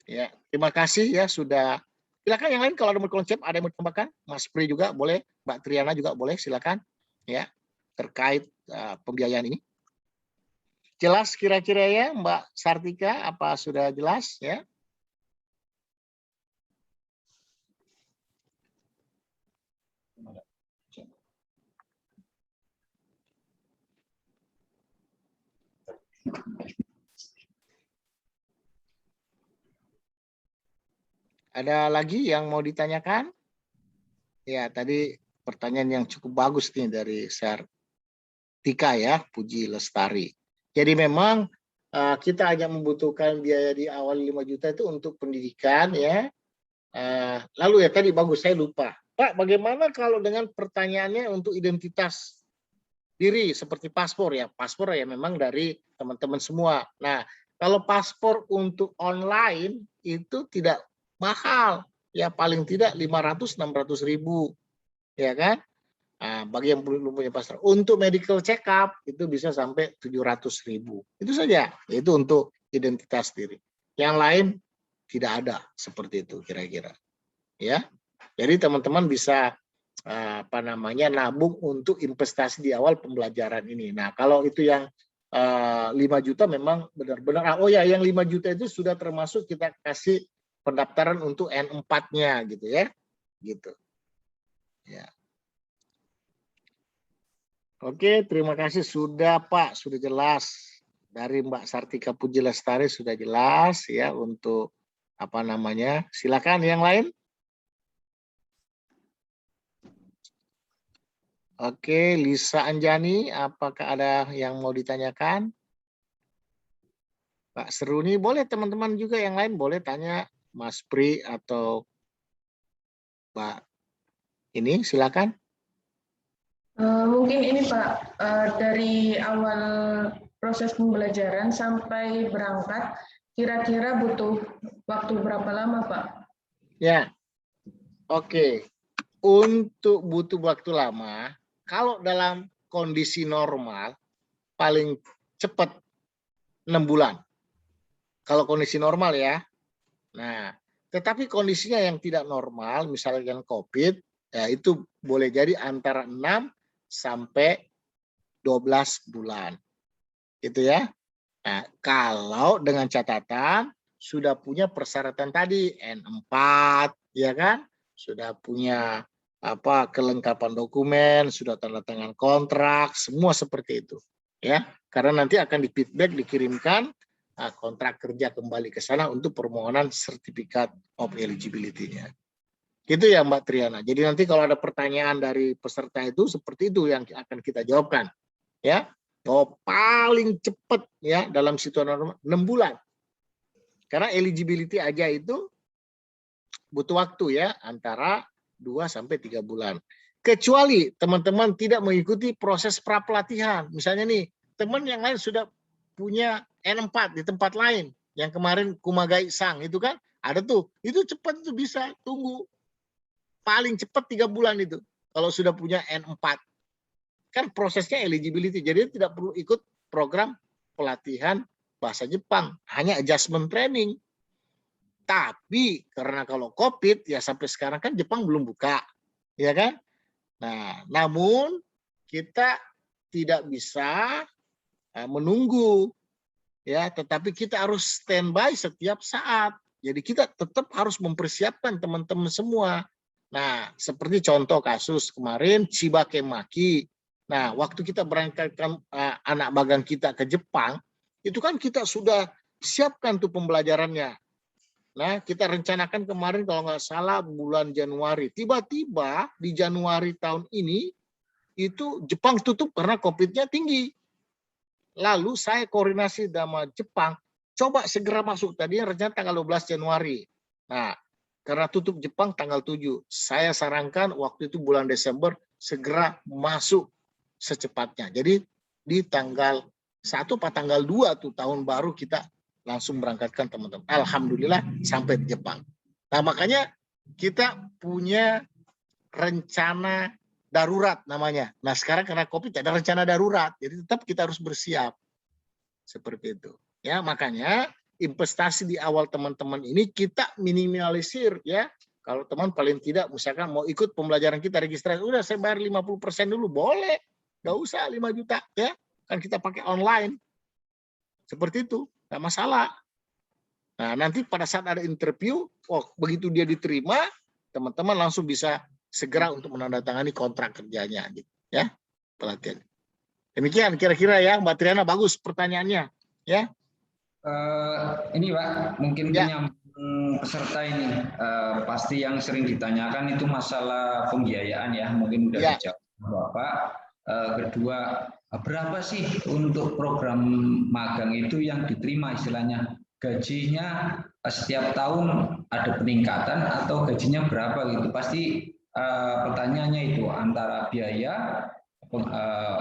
Ya, terima kasih ya sudah. Silakan yang lain kalau ada konsep, ada yang mau ditambahkan, Mas Pri juga boleh, Mbak Triana juga boleh, silakan ya terkait pembiayaan ini. Jelas kira-kira ya Mbak Sartika, apa sudah jelas ya? Ada lagi yang mau ditanyakan? Ya, tadi pertanyaan yang cukup bagus nih dari Sartika ya, Puji Lestari. Jadi memang kita hanya membutuhkan biaya di awal 5 juta itu untuk pendidikan ya. Lalu ya tadi bagus, saya lupa. Pak, bagaimana kalau dengan pertanyaannya untuk identitas diri seperti paspor ya? Paspor ya memang dari teman-teman semua. Nah, kalau paspor untuk online itu tidak mahal. Ya paling tidak 500-600 ribu. Ya kan? Nah, bagi yang belum punya paspor. Untuk medical check up itu bisa sampai 700 ribu. Itu saja. Itu untuk identitas diri. Yang lain tidak ada seperti itu kira-kira. Ya. Jadi teman-teman bisa nabung untuk investasi di awal pembelajaran ini. Nah, kalau itu yang 5 juta memang benar-benar oh ya yang 5 juta itu sudah termasuk kita kasih pendaftaran untuk N4-nya gitu ya. Gitu. Ya. Oke, terima kasih sudah Pak, sudah jelas dari Mbak Sartika Puji Lestari sudah jelas ya untuk silakan yang lain. Oke, Lisa Anjani, apakah ada yang mau ditanyakan? Pak Seruni, boleh teman-teman juga yang lain boleh tanya, Mas Pri atau Pak ini, silakan. Mungkin ini Pak, dari awal proses pembelajaran sampai berangkat, kira-kira butuh waktu berapa lama Pak? Ya, oke. Untuk butuh waktu lama, kalau dalam kondisi normal, paling cepat 6 bulan. Kalau kondisi normal ya. Nah, tetapi kondisinya yang tidak normal, misalnya yang COVID, ya itu boleh jadi antara 6 sampai 12 bulan. Gitu ya. Nah, kalau dengan catatan sudah punya persyaratan tadi N4, ya kan? Sudah punya kelengkapan dokumen, sudah tanda tangan kontrak, semua seperti itu. Ya, karena nanti akan di-feedback, dikirimkan kontrak kerja kembali ke sana untuk permohonan sertifikat of eligibility-nya. Gitu ya Mbak Triana. Jadi nanti kalau ada pertanyaan dari peserta itu seperti itu yang akan kita jawabkan. Ya, paling cepat ya dalam situasi normal 6 bulan. Karena eligibility aja itu butuh waktu ya antara 2 sampai 3 bulan. Kecuali teman-teman tidak mengikuti proses pra-pelatihan. Misalnya nih, teman yang lain sudah punya N4 di tempat lain. Yang kemarin Kumagai Sang itu kan ada tuh. Itu cepat itu bisa tunggu. Paling cepat 3 bulan itu kalau sudah punya N4. Kan prosesnya eligibility. Jadi tidak perlu ikut program pelatihan bahasa Jepang. Hanya adjustment training. Tapi karena kalau COVID ya sampai sekarang kan Jepang belum buka, ya kan? Nah, namun kita tidak bisa menunggu, ya. Tetapi kita harus standby setiap saat. Jadi kita tetap harus mempersiapkan teman-teman semua. Nah, seperti contoh kasus kemarin Chibake Maki. Nah, waktu kita berangkatkan anak magang kita ke Jepang, itu kan kita sudah siapkan tuh pembelajarannya. Nah, kita rencanakan kemarin kalau nggak salah bulan Januari. Tiba-tiba di Januari tahun ini, itu Jepang tutup karena COVID-nya tinggi. Lalu saya koordinasi sama Jepang, coba segera masuk. Tadinya rencana tanggal 12 Januari. Nah, karena tutup Jepang tanggal 7. Saya sarankan waktu itu bulan Desember segera masuk secepatnya. Jadi di tanggal 1 atau tanggal 2 tuh tahun baru kita langsung berangkatkan teman-teman. Alhamdulillah sampai di Jepang. Nah, makanya kita punya rencana darurat namanya. Nah, sekarang karena COVID ada rencana darurat. Jadi tetap kita harus bersiap. Seperti itu. Ya, makanya investasi di awal teman-teman ini kita minimalisir ya. Kalau teman paling tidak misalkan mau ikut pembelajaran kita registrasi, udah saya bayar 50% dulu, boleh. Nggak usah 5 juta ya. Kan kita pakai online. Seperti itu, nggak masalah. Nah, nanti pada saat ada interview, begitu dia diterima, teman-teman langsung bisa segera untuk menandatangani kontrak kerjanya, gitu, ya, pelatihan. Demikian kira-kira ya, Mbak Triana, bagus pertanyaannya, ya. Ini Pak, mungkin ya. penyambung peserta ini, pasti yang sering ditanyakan itu masalah pembiayaan ya, mungkin udah dijawab Bapak. Kedua, berapa sih untuk program magang itu yang diterima istilahnya? Gajinya setiap tahun ada peningkatan atau gajinya berapa gitu? Pasti pertanyaannya itu antara biaya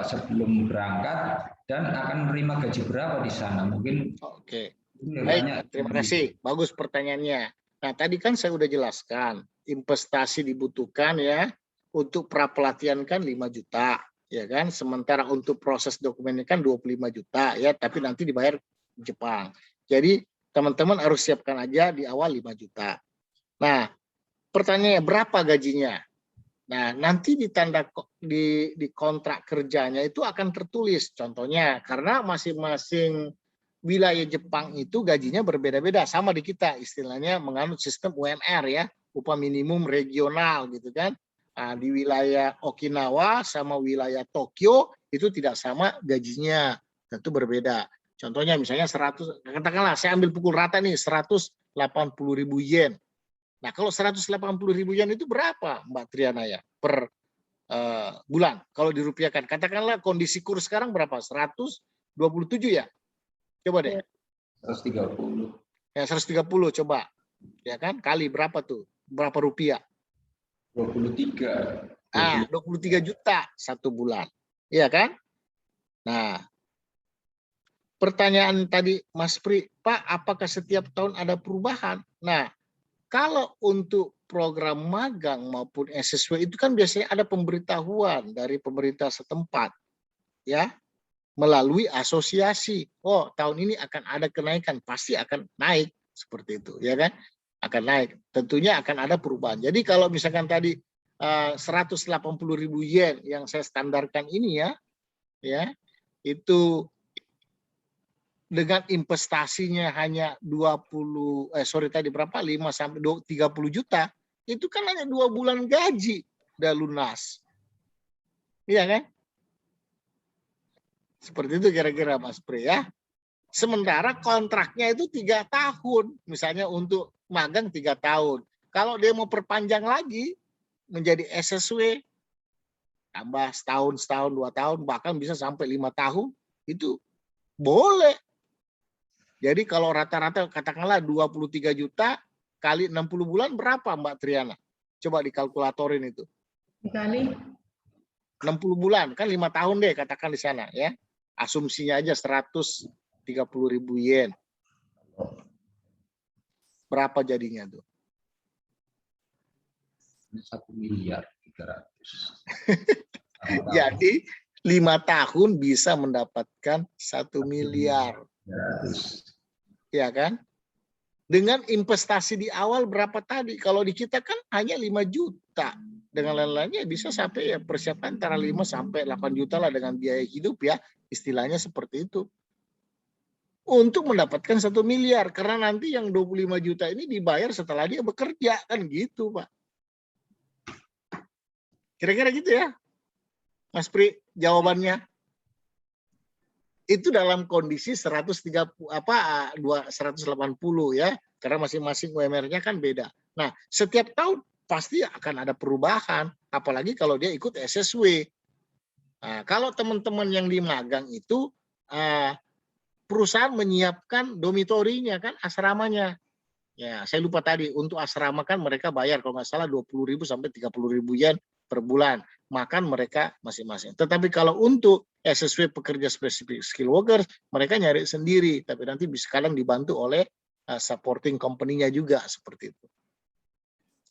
sebelum berangkat dan akan menerima gaji berapa di sana? Mungkin. Oke. Baik, terima kasih. Bagus pertanyaannya. Nah, tadi kan saya udah jelaskan, investasi dibutuhkan ya untuk pra-pelatihan kan 5 juta. Ya kan, sementara untuk proses dokumennya kan 25 juta ya, tapi nanti dibayar Jepang. Jadi teman-teman harus siapkan aja di awal 5 juta. Nah, pertanyaannya berapa gajinya? Nah, nanti di kontrak kerjanya itu akan tertulis contohnya, karena masing-masing wilayah Jepang itu gajinya berbeda-beda, sama di kita istilahnya menganut sistem UMR ya, upah minimum regional gitu kan. Nah, di wilayah Okinawa sama wilayah Tokyo itu tidak sama gajinya, tentu berbeda. Contohnya misalnya 100, katakanlah saya ambil pukul rata nih 180.000 yen. Nah, kalau 180.000 yen itu berapa Mbak Triana ya per bulan kalau dirupiahkan. Katakanlah kondisi kurs sekarang berapa? 127 ya? Coba deh. 130. Ya, 130 coba. Ya kan? Kali berapa tuh? Berapa rupiah? 23. 23 juta satu bulan. Iya kan? Nah, pertanyaan tadi Mas Pri, Pak, apakah setiap tahun ada perubahan? Nah, kalau untuk program magang maupun SSW itu kan biasanya ada pemberitahuan dari pemerintah setempat, ya, melalui asosiasi. Oh, tahun ini akan ada kenaikan, pasti akan naik seperti itu, ya kan? Akan naik. Tentunya akan ada perubahan. Jadi kalau misalkan tadi 180.000 yen yang saya standarkan ini ya, itu dengan investasinya hanya 5 sampai 30 juta, itu kan hanya 2 bulan gaji udah lunas. Iya kan? Seperti itu kira-kira Mas Pri ya. Sementara kontraknya itu 3 tahun, misalnya untuk magang 3 tahun. Kalau dia mau perpanjang lagi menjadi SSW, tambah setahun, 2 tahun, bahkan bisa sampai 5 tahun, itu boleh. Jadi kalau rata-rata katakanlah 23 juta kali 60 bulan berapa Mbak Triana? Coba dikalkulatorin itu. Dikali 60 bulan, kan 5 tahun deh katakan di sana ya. Asumsinya aja 130.000 yen. Berapa jadinya tuh? 1.300.000.000. Jadi 5 tahun bisa mendapatkan 1 miliar. Ya kan? Dengan investasi di awal berapa tadi? Kalau di kita kan hanya 5 juta. Dengan lain-lainnya bisa sampai ya persiapan antara 5 sampai 8 juta lah dengan biaya hidup ya. Istilahnya seperti itu. Untuk mendapatkan 1 miliar. Karena nanti yang 25 juta ini dibayar setelah dia bekerja. Kan gitu Pak. Kira-kira gitu ya. Mas Pri, jawabannya. Itu dalam kondisi 180 ya. Karena masing-masing UMR-nya kan beda. Nah, setiap tahun pasti akan ada perubahan. Apalagi kalau dia ikut SSW. Nah, kalau teman-teman yang di magang itu perusahaan menyiapkan dormitorinya kan, asramanya. Ya, saya lupa tadi untuk asrama kan mereka bayar kalau nggak salah 20.000 sampai 30.000 yen per bulan. Makan mereka masing-masing. Tetapi kalau untuk SSW pekerja spesifik skill workers, mereka nyari sendiri, tapi nanti bisa kadang dibantu oleh supporting company-nya juga seperti itu.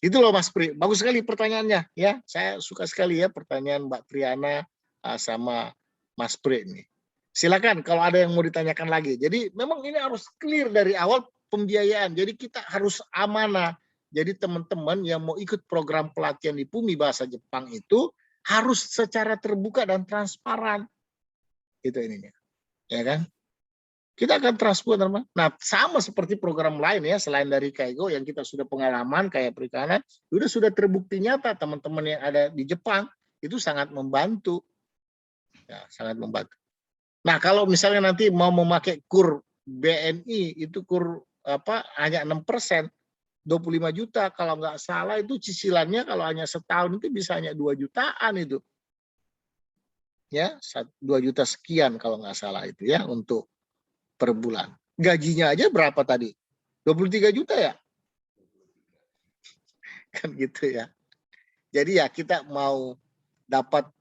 Itu loh Mas Pri, bagus sekali pertanyaannya ya. Saya suka sekali ya pertanyaan Mbak Triana sama Mas Pri ini. Silakan kalau ada yang mau ditanyakan lagi. Jadi memang ini harus clear dari awal pembiayaan. Jadi kita harus amanah. Jadi teman-teman yang mau ikut program pelatihan di Pumi Bahasa Jepang itu harus secara terbuka dan transparan. Gitu ininya. Ya kan? Kita akan transparan. Nah, sama seperti program lain ya, selain dari Kaigo yang kita sudah pengalaman kayak perikanan, sudah terbukti nyata teman-teman yang ada di Jepang itu sangat membantu. Ya, sangat membantu. Nah, kalau misalnya nanti mau memakai KUR BNI itu KUR hanya 6%, 25 juta kalau nggak salah itu cicilannya kalau hanya setahun itu bisa hanya 2 jutaan itu. Ya, 2 juta sekian kalau nggak salah itu ya untuk per bulan. Gajinya aja berapa tadi? 23 juta ya? Kan gitu ya. Jadi ya kita mau dapat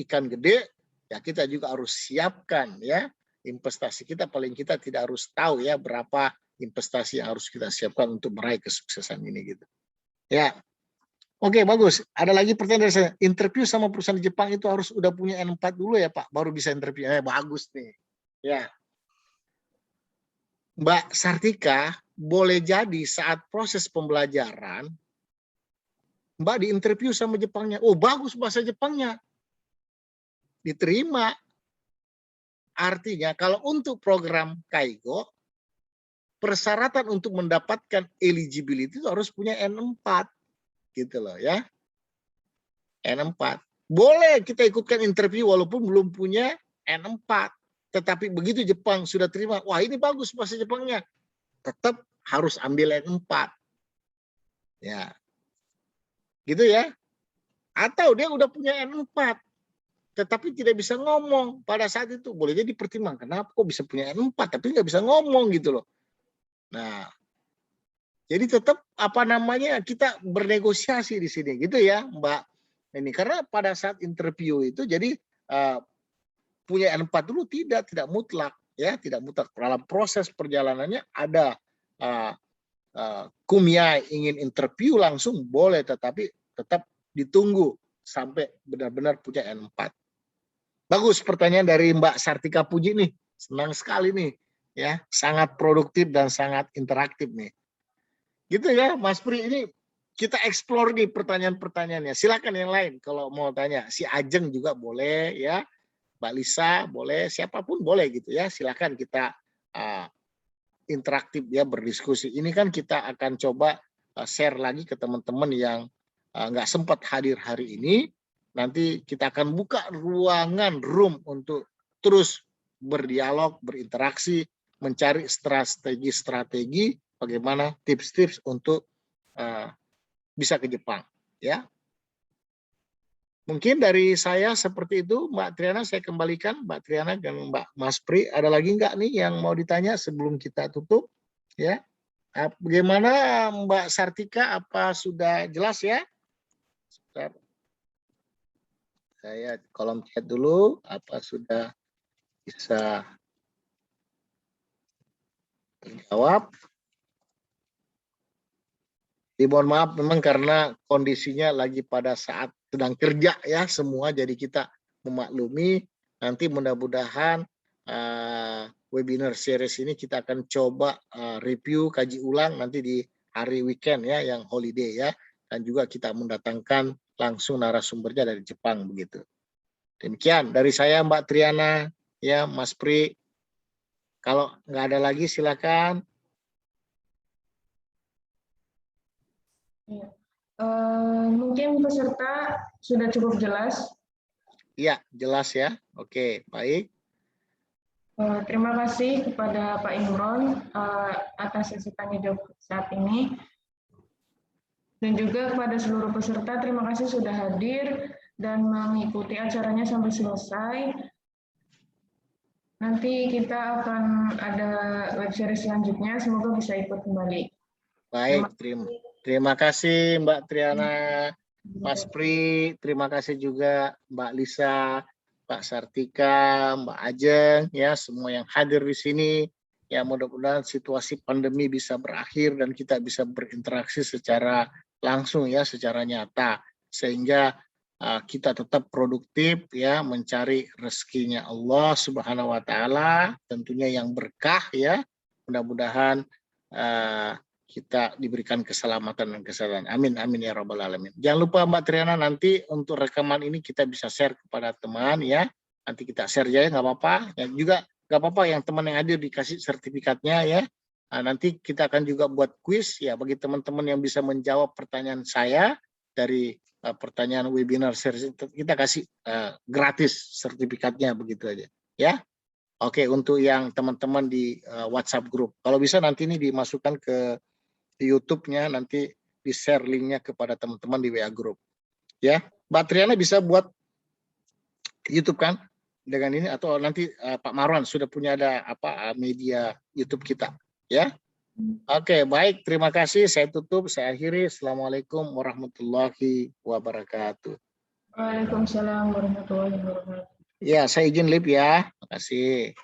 ikan gede, ya kita juga harus siapkan ya investasi kita, paling kita tidak harus tahu ya berapa investasi yang harus kita siapkan untuk meraih kesuksesan ini gitu. Ya. Oke, bagus. Ada lagi pertanyaan dari saya. Interview sama perusahaan di Jepang itu harus udah punya N4 dulu ya, Pak, baru bisa interview. Bagus nih. Ya. Mbak Sartika, boleh jadi saat proses pembelajaran Mbak diinterview sama Jepangnya. Oh, bagus bahasa Jepangnya. Diterima. Artinya kalau untuk program Kaigo, persyaratan untuk mendapatkan eligibility itu harus punya N4. Gitu loh ya. N4. Boleh kita ikutkan interview walaupun belum punya N4. Tetapi begitu Jepang sudah terima, wah ini bagus bahasa Jepangnya. Tetap harus ambil N4. Ya. Gitu ya. Atau dia udah punya N4, tetapi tidak bisa ngomong pada saat itu, boleh jadi pertimbangkan, kenapa kok bisa punya N4 tapi nggak bisa ngomong gitu loh. Nah, jadi tetap apa namanya kita bernegosiasi di sini gitu ya Mbak. Ini karena pada saat interview itu jadi punya N4 dulu tidak mutlak ya, tidak mutlak. Dalam proses perjalanannya ada kumia ingin interview langsung boleh, tetapi tetap ditunggu sampai benar-benar punya N4. Bagus pertanyaan dari Mbak Sartika Puji nih. Senang sekali nih ya, sangat produktif dan sangat interaktif nih. Gitu ya Mas Pri, ini kita explore nih pertanyaan-pertanyaannya. Silakan yang lain kalau mau tanya. Si Ajeng juga boleh ya. Mbak Lisa boleh, siapapun boleh gitu ya. Silakan kita interaktif ya, berdiskusi. Ini kan kita akan coba share lagi ke teman-teman yang nggak sempat hadir hari ini. Nanti kita akan buka ruangan room untuk terus berdialog, berinteraksi, mencari strategi-strategi bagaimana tips-tips untuk bisa ke Jepang ya. Mungkin dari saya seperti itu, Mbak Triana, saya kembalikan Mbak Triana dan Mbak Mas Pri. Ada lagi nggak nih yang mau ditanya sebelum kita tutup? Ya, bagaimana Mbak Sartika? Apa sudah jelas ya? Sebentar. Saya kolom chat dulu. Apa sudah bisa terjawab? Mohon maaf memang karena kondisinya lagi pada saat sedang kerja ya semua, jadi kita memaklumi. Nanti mudah-mudahan webinar series ini kita akan coba review, kaji ulang nanti di hari weekend ya, yang holiday ya, dan juga kita mendatangkan langsung narasumbernya dari Jepang begitu. Demikian dari saya Mbak Triana ya, Mas Pri. Kalau nggak ada lagi silakan. Mungkin peserta sudah cukup jelas. Iya, jelas ya. Oke, baik. Terima kasih kepada Pak Imron atas sesi tanya jawab saat ini. Dan juga kepada seluruh peserta, terima kasih sudah hadir dan mengikuti acaranya sampai selesai. Nanti kita akan ada web series selanjutnya, semoga bisa ikut kembali. Baik, terima kasih Mbak Triana, Mas Pri, terima kasih juga Mbak Lisa, Mbak Sartika, Mbak Ajeng, ya semua yang hadir di sini. Ya mudah-mudahan situasi pandemi bisa berakhir dan kita bisa berinteraksi secara langsung ya, secara nyata, sehingga kita tetap produktif ya, mencari rezekinya Allah Subhanahu Wa Taala, tentunya yang berkah ya. Mudah-mudahan kita diberikan keselamatan dan kesehatan. Amin, amin ya rabbal alamin. Jangan lupa Mbak Triana, nanti untuk rekaman ini kita bisa share kepada teman ya. Nanti kita share aja nggak apa-apa. Ya, juga nggak apa-apa yang teman yang hadir dikasih sertifikatnya ya. Nah, nanti kita akan juga buat quiz ya bagi teman-teman yang bisa menjawab pertanyaan saya dari pertanyaan webinar series. Kita kasih gratis sertifikatnya begitu aja ya. Oke, untuk yang teman-teman di WhatsApp group. Kalau bisa nanti ini dimasukkan ke YouTube-nya, nanti di-share linknya kepada teman-teman di WA Group. Ya, Mbak Triana bisa buat YouTube kan dengan ini, atau nanti Pak Marwan sudah punya ada media YouTube kita, ya. Oke, baik, terima kasih. Saya tutup, saya akhiri. Assalamualaikum warahmatullahi wabarakatuh. Waalaikumsalam warahmatullahi wabarakatuh. Ya, saya izin live ya. Terima kasih.